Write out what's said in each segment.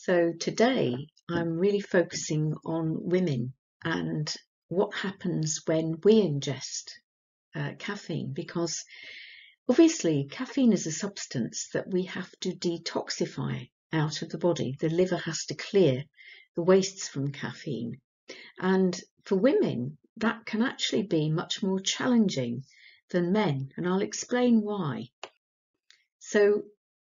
So today I'm really focusing on women and what happens when we ingest caffeine, because obviously caffeine is a substance that we have to detoxify out of the body. The liver has to clear the wastes from caffeine, and for women that can actually be much more challenging than men, and I'll explain why. So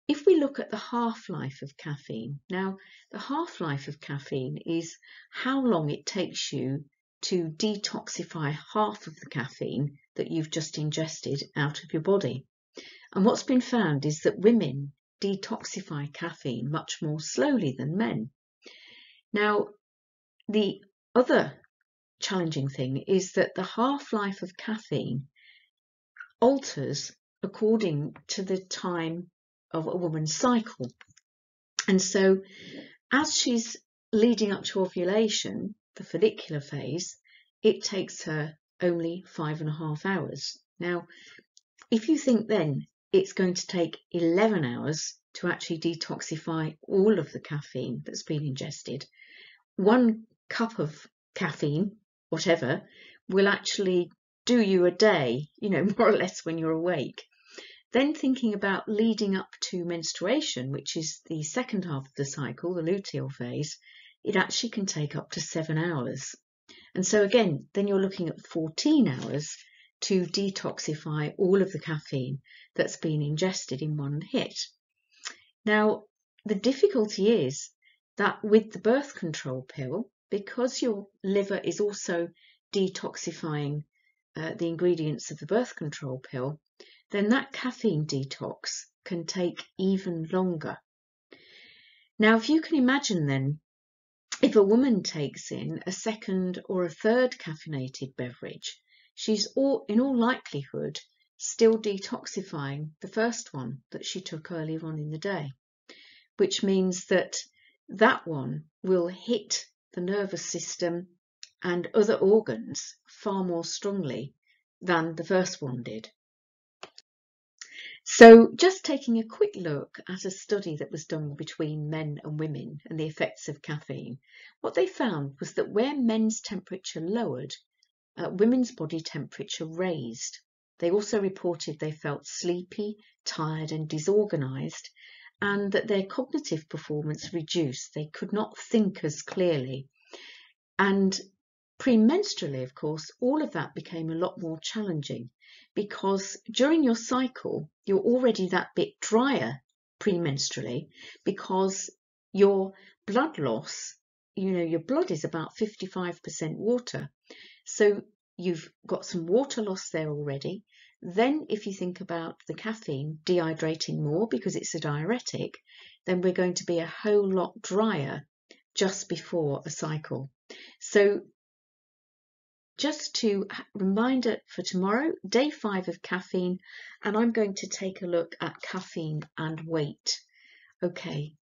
if we look at the half-life of caffeine, now the half-life of caffeine is how long it takes you to detoxify half of the caffeine that you've just ingested out of your body. And what's been found is that women detoxify caffeine much more slowly than men. Now, the other challenging thing is that the half-life of caffeine alters according to the time of a woman's cycle. And so as she's leading up to ovulation, the follicular phase, it takes her only 5.5 hours. Now, if you think then it's going to take 11 hours to actually detoxify all of the caffeine that's been ingested, 1 cup of caffeine, whatever, will actually do you a day, more or less when you're awake. Then thinking about leading up to menstruation, which is the second half of the cycle, the luteal phase, it actually can take up to 7 hours. And so again, then you're looking at 14 hours to detoxify all of the caffeine that's been ingested in one hit. Now, the difficulty is that with the birth control pill, because your liver is also detoxifying the ingredients of the birth control pill, then that caffeine detox can take even longer. Now, if you can imagine then, if a woman takes in a second or a third caffeinated beverage, she's in all likelihood still detoxifying the first one that she took earlier on in the day, which means that that one will hit the nervous system and other organs far more strongly than the first one did. So just taking a quick look at a study that was done between men and women and the effects of caffeine, what they found was that where men's temperature lowered, women's body temperature raised. They also reported they felt sleepy, tired and disorganized, and that their cognitive performance reduced. They could not think as clearly. And premenstrually, of course, all of that became a lot more challenging, because during your cycle, you're already that bit drier premenstrually, because your blood loss, your blood is about 55% water. So you've got some water loss there already. Then if you think about the caffeine dehydrating more because it's a diuretic, then we're going to be a whole lot drier just before a cycle. So just to reminder for tomorrow, day 5 of caffeine, and I'm going to take a look at caffeine and weight. Okay,